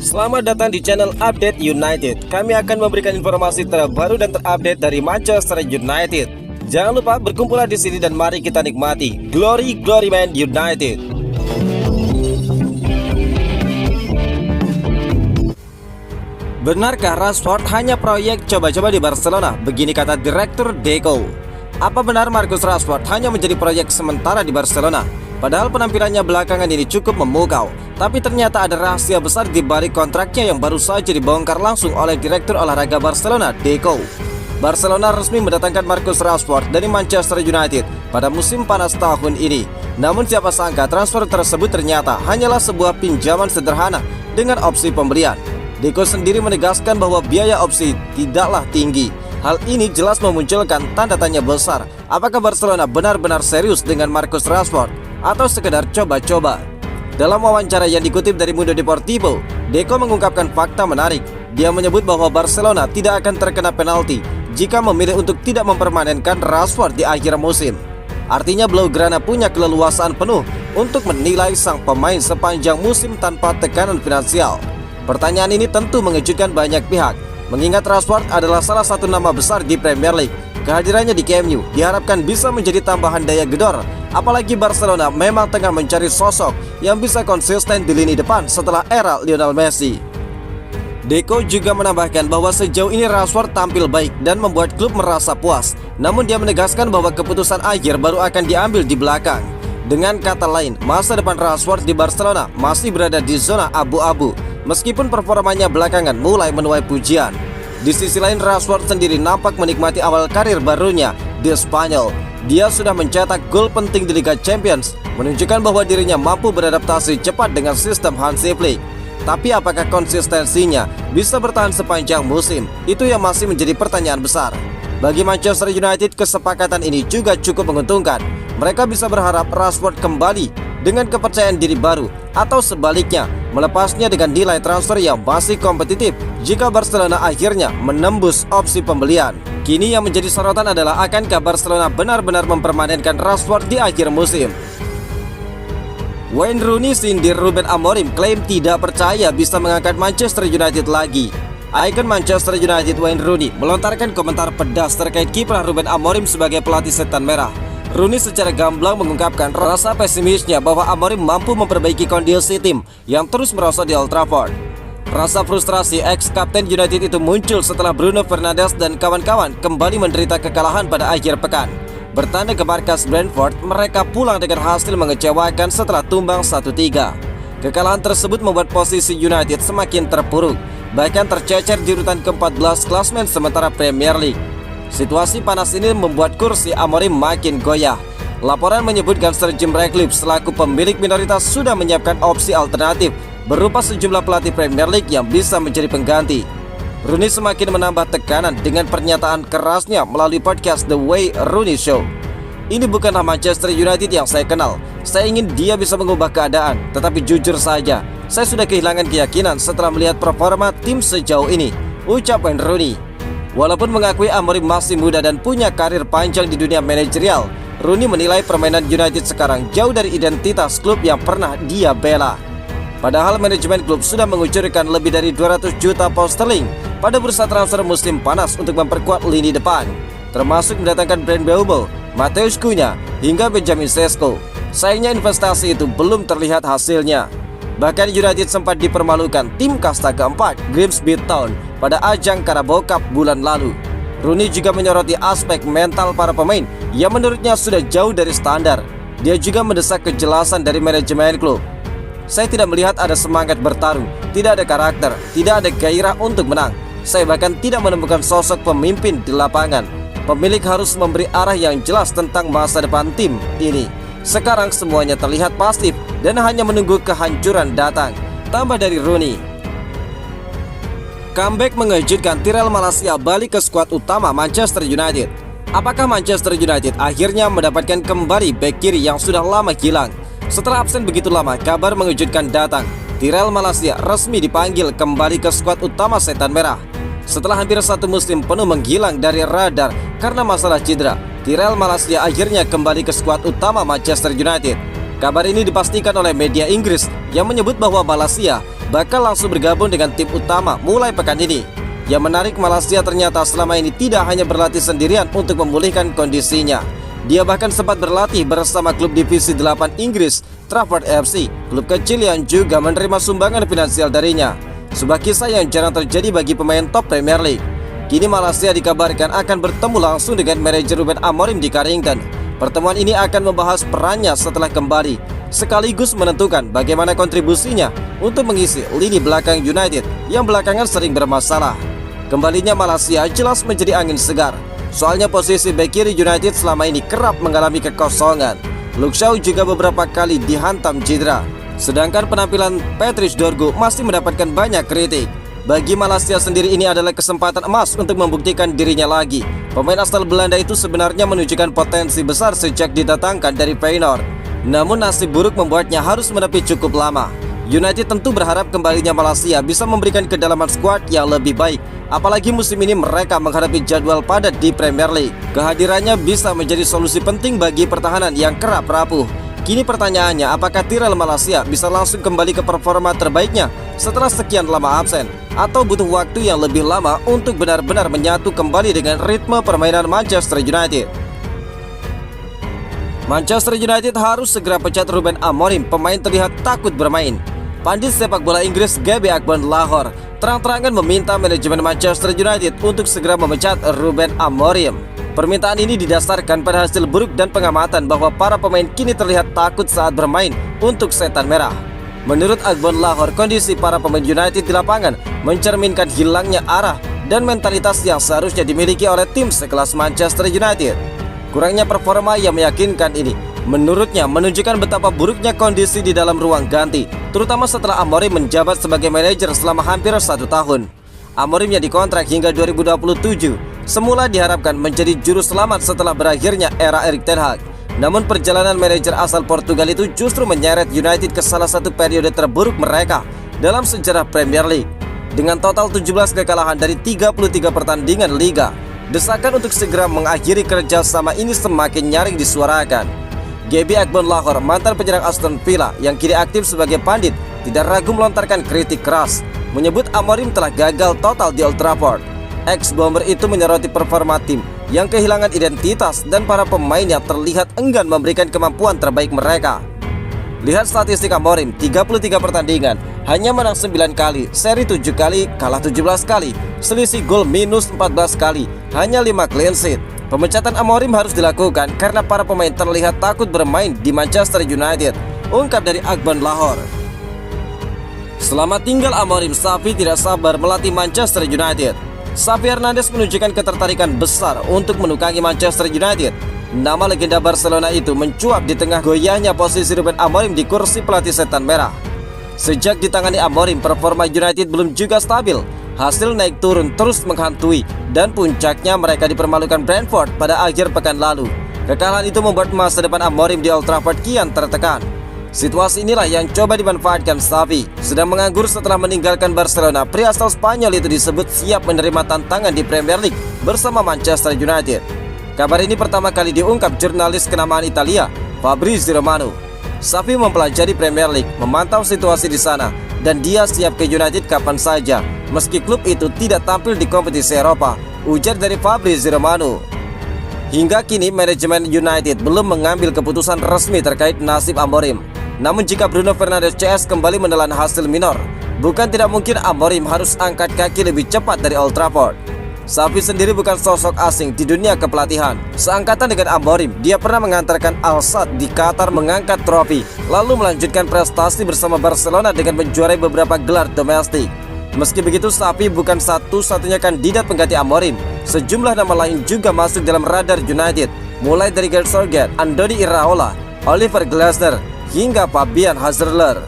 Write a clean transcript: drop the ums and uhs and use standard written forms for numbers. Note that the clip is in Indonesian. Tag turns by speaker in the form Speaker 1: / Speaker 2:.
Speaker 1: Selamat datang di channel Update United. Kami akan memberikan informasi terbaru dan terupdate dari Manchester United. Jangan lupa berkumpullah di sini dan mari kita nikmati Glory Man United. Benarkah Rashford hanya proyek coba-coba di Barcelona? Begini kata Direktur Deco. Apa benar Marcus Rashford hanya menjadi proyek sementara di Barcelona? Padahal penampilannya belakangan ini cukup memukau, tapi ternyata ada rahasia besar di balik kontraknya yang baru saja dibongkar langsung oleh Direktur Olahraga Barcelona, Deco. Barcelona resmi mendatangkan Marcus Rashford dari Manchester United pada musim panas tahun ini. Namun siapa sangka transfer tersebut ternyata hanyalah sebuah pinjaman sederhana dengan opsi pembelian. Deco sendiri menegaskan bahwa biaya opsi tidaklah tinggi. Hal ini jelas memunculkan tanda tanya besar. Apakah Barcelona benar-benar serius dengan Marcus Rashford atau sekedar coba-coba? Dalam wawancara yang dikutip dari Mundo Deportivo, Deco mengungkapkan fakta menarik. Dia menyebut bahwa Barcelona tidak akan terkena penalti jika memilih untuk tidak mempermanenkan Rashford di akhir musim. Artinya Blaugrana punya keleluasaan penuh untuk menilai sang pemain sepanjang musim tanpa tekanan finansial. Pertanyaan ini tentu mengejutkan banyak pihak, mengingat Rashford adalah salah satu nama besar di Premier League. Kehadirannya di Camp Nou diharapkan bisa menjadi tambahan daya gedor, apalagi Barcelona memang tengah mencari sosok yang bisa konsisten di lini depan setelah era Lionel Messi. Deco juga menambahkan bahwa sejauh ini Rashford tampil baik dan membuat klub merasa puas. Namun dia menegaskan bahwa keputusan akhir baru akan diambil di belakang. Dengan kata lain, masa depan Rashford di Barcelona masih berada di zona abu-abu, meskipun performanya belakangan mulai menuai pujian. Di sisi lain, Rashford sendiri nampak menikmati awal karir barunya di Spanyol. Dia sudah mencetak gol penting di Liga Champions, menunjukkan bahwa dirinya mampu beradaptasi cepat dengan sistem Hansi Flick. Tapi apakah konsistensinya bisa bertahan sepanjang musim? Itu yang masih menjadi pertanyaan besar. Bagi Manchester United, kesepakatan ini juga cukup menguntungkan. Mereka bisa berharap Rashford kembali dengan kepercayaan diri baru, atau sebaliknya melepasnya dengan nilai transfer yang masih kompetitif jika Barcelona akhirnya menembus opsi pembelian. Kini yang menjadi sorotan adalah akankah Barcelona benar-benar mempermanenkan Rashford di akhir musim. Wayne Rooney sindir Ruben Amorim klaim tidak percaya bisa mengangkat Manchester United lagi. Ikon Manchester United Wayne Rooney melontarkan komentar pedas terkait kiprah Ruben Amorim sebagai pelatih Setan Merah. Rooney secara gamblang mengungkapkan rasa pesimisnya bahwa Amorim mampu memperbaiki kondisi tim yang terus merosot di Old Trafford. Rasa frustrasi ex-kapten United itu muncul setelah Bruno Fernandes dan kawan-kawan kembali menderita kekalahan pada akhir pekan. Bertanding ke markas Brentford, mereka pulang dengan hasil mengecewakan setelah tumbang 1-3. Kekalahan tersebut membuat posisi United semakin terpuruk, bahkan tercecer di urutan ke-14 klasmen sementara Premier League. Situasi panas ini membuat kursi Amorim makin goyah. Laporan menyebutkan Sir Jim Ratcliffe selaku pemilik minoritas sudah menyiapkan opsi alternatif berupa sejumlah pelatih Premier League yang bisa menjadi pengganti. Rooney semakin menambah tekanan dengan pernyataan kerasnya melalui podcast The Wayne Rooney Show. Ini bukanlah Manchester United yang saya kenal. Saya ingin dia bisa mengubah keadaan, tetapi jujur saja, saya sudah kehilangan keyakinan setelah melihat performa tim sejauh ini, ucap Wayne Rooney. Walaupun mengakui Amorim masih muda dan punya karir panjang di dunia manajerial, Rooney menilai permainan United sekarang jauh dari identitas klub yang pernah dia bela. Padahal manajemen klub sudah mengucurkan lebih dari 200 juta pound sterling pada bursa transfer musim panas untuk memperkuat lini depan, termasuk mendatangkan Brand Mbeumo, Matheus Cunha, hingga Benjamin Sesko. Sayangnya investasi itu belum terlihat hasilnya. Bahkan United sempat dipermalukan tim kasta keempat Grimsby Town pada ajang Carabao Cup bulan lalu. Rooney juga menyoroti aspek mental para pemain yang menurutnya sudah jauh dari standar. Dia juga mendesak kejelasan dari manajemen klub. Saya tidak melihat ada semangat bertarung, tidak ada karakter, tidak ada gairah untuk menang. Saya bahkan tidak menemukan sosok pemimpin di lapangan. Pemilik harus memberi arah yang jelas tentang masa depan tim ini. Sekarang semuanya terlihat pasif dan hanya menunggu kehancuran datang, tambah dari Rooney. Comeback mengejutkan, Tyrell Malacia balik ke skuad utama Manchester United. Apakah Manchester United akhirnya mendapatkan kembali bek kiri yang sudah lama hilang? Setelah absen begitu lama, kabar mengejutkan datang. Tyrell Malacia resmi dipanggil kembali ke skuad utama Setan Merah. Setelah hampir satu musim penuh menghilang dari radar karena masalah cedera, Tyrell Malacia akhirnya kembali ke skuad utama Manchester United. Kabar ini dipastikan oleh media Inggris yang menyebut bahwa Malacia bakal langsung bergabung dengan tim utama mulai pekan ini. Yang menarik, Malaysia ternyata selama ini tidak hanya berlatih sendirian untuk memulihkan kondisinya. Dia bahkan sempat berlatih bersama klub divisi 8 Inggris, Trafford FC, klub kecil yang juga menerima sumbangan finansial darinya. Sebuah kisah yang jarang terjadi bagi pemain top Premier League. Kini Malaysia dikabarkan akan bertemu langsung dengan manajer Ruben Amorim di Carrington. Pertemuan ini akan membahas perannya setelah kembali, sekaligus menentukan bagaimana kontribusinya untuk mengisi lini belakang United yang belakangan sering bermasalah. Kembalinya Malaysia jelas menjadi angin segar. Soalnya posisi bek kiri United selama ini kerap mengalami kekosongan. Luke Shaw juga beberapa kali dihantam cedera. Sedangkan penampilan Patrice Dorgu masih mendapatkan banyak kritik. Bagi Malaysia sendiri ini adalah kesempatan emas untuk membuktikan dirinya lagi. Pemain asal Belanda itu sebenarnya menunjukkan potensi besar sejak didatangkan dari Feyenoord. Namun nasib buruk membuatnya harus menepi cukup lama. United tentu berharap kembalinya Malaysia bisa memberikan kedalaman skuad yang lebih baik. Apalagi musim ini mereka menghadapi jadwal padat di Premier League. Kehadirannya bisa menjadi solusi penting bagi pertahanan yang kerap rapuh. Kini pertanyaannya, apakah Tyrell Malaysia bisa langsung kembali ke performa terbaiknya setelah sekian lama absen? Atau butuh waktu yang lebih lama untuk benar-benar menyatu kembali dengan ritme permainan Manchester United? Manchester United harus segera pecat Ruben Amorim, pemain terlihat takut bermain. Pandit sepak bola Inggris Gaby Agbonlahor terang-terangan meminta manajemen Manchester United untuk segera memecat Ruben Amorim. Permintaan ini didasarkan pada hasil buruk dan pengamatan bahwa para pemain kini terlihat takut saat bermain untuk setan merah. Menurut Agbonlahor, kondisi para pemain United di lapangan mencerminkan hilangnya arah dan mentalitas yang seharusnya dimiliki oleh tim sekelas Manchester United. Kurangnya performa yang meyakinkan ini menurutnya menunjukkan betapa buruknya kondisi di dalam ruang ganti, terutama setelah Amorim menjabat sebagai manajer selama hampir 1 tahun. Amorim yang dikontrak hingga 2027 semula diharapkan menjadi juru selamat setelah berakhirnya era Erik ten Hag. Namun perjalanan manajer asal Portugal itu justru menyeret United ke salah satu periode terburuk mereka dalam sejarah Premier League. Dengan total 17 kekalahan dari 33 pertandingan Liga, desakan untuk segera mengakhiri kerjasama ini semakin nyaring disuarakan. Gaby Agbonlahor, mantan penyerang Aston Villa yang kini aktif sebagai pandit, tidak ragu melontarkan kritik keras, menyebut Amorim telah gagal total di Old Trafford. Ex-Bomber itu menyoroti performa tim yang kehilangan identitas dan para pemainnya terlihat enggan memberikan kemampuan terbaik mereka. Lihat statistik Amorim, 33 pertandingan, hanya menang 9 kali, seri 7 kali, kalah 17 kali, selisih gol minus 14 kali, hanya 5 clean sheet. Pemecatan Amorim harus dilakukan karena para pemain terlihat takut bermain di Manchester United, ungkap dari Agbonlahor. Selama tinggal Amorim, Xavi tidak sabar melatih Manchester United. Xavi Hernandez menunjukkan ketertarikan besar untuk menukangi Manchester United. Nama legenda Barcelona itu mencuat di tengah goyahnya posisi Ruben Amorim di kursi pelatih setan merah. Sejak ditangani Amorim, performa United belum juga stabil. Hasil naik turun terus menghantui dan puncaknya mereka dipermalukan Brentford pada akhir pekan lalu. Kekalahan itu membuat masa depan Amorim di Old Trafford kian tertekan. Situasi inilah yang coba dimanfaatkan Xavi. Sedang menganggur setelah meninggalkan Barcelona, pria asal Spanyol itu disebut siap menerima tantangan di Premier League bersama Manchester United. Kabar ini pertama kali diungkap jurnalis kenamaan Italia, Fabrizio Romano. Xavi mempelajari Premier League, memantau situasi di sana, dan dia siap ke United kapan saja, meski klub itu tidak tampil di kompetisi Eropa, ujar dari Fabrizio Romano. Hingga kini manajemen United belum mengambil keputusan resmi terkait nasib Amorim. Namun jika Bruno Fernandes CS kembali menelan hasil minor, bukan tidak mungkin Amorim harus angkat kaki lebih cepat dari Old Trafford. Xavi sendiri bukan sosok asing di dunia kepelatihan. Seangkatan dengan Amorim, dia pernah mengantarkan Al Sadd di Qatar mengangkat trofi, lalu melanjutkan prestasi bersama Barcelona dengan menjuarai beberapa gelar domestik. Meski begitu, Xavi bukan satu-satunya kandidat pengganti Amorim. Sejumlah nama lain juga masuk dalam radar United, mulai dari Gareth Southgate, Andoni Iraola, Oliver Glasner, hingga Fabian Hazeler.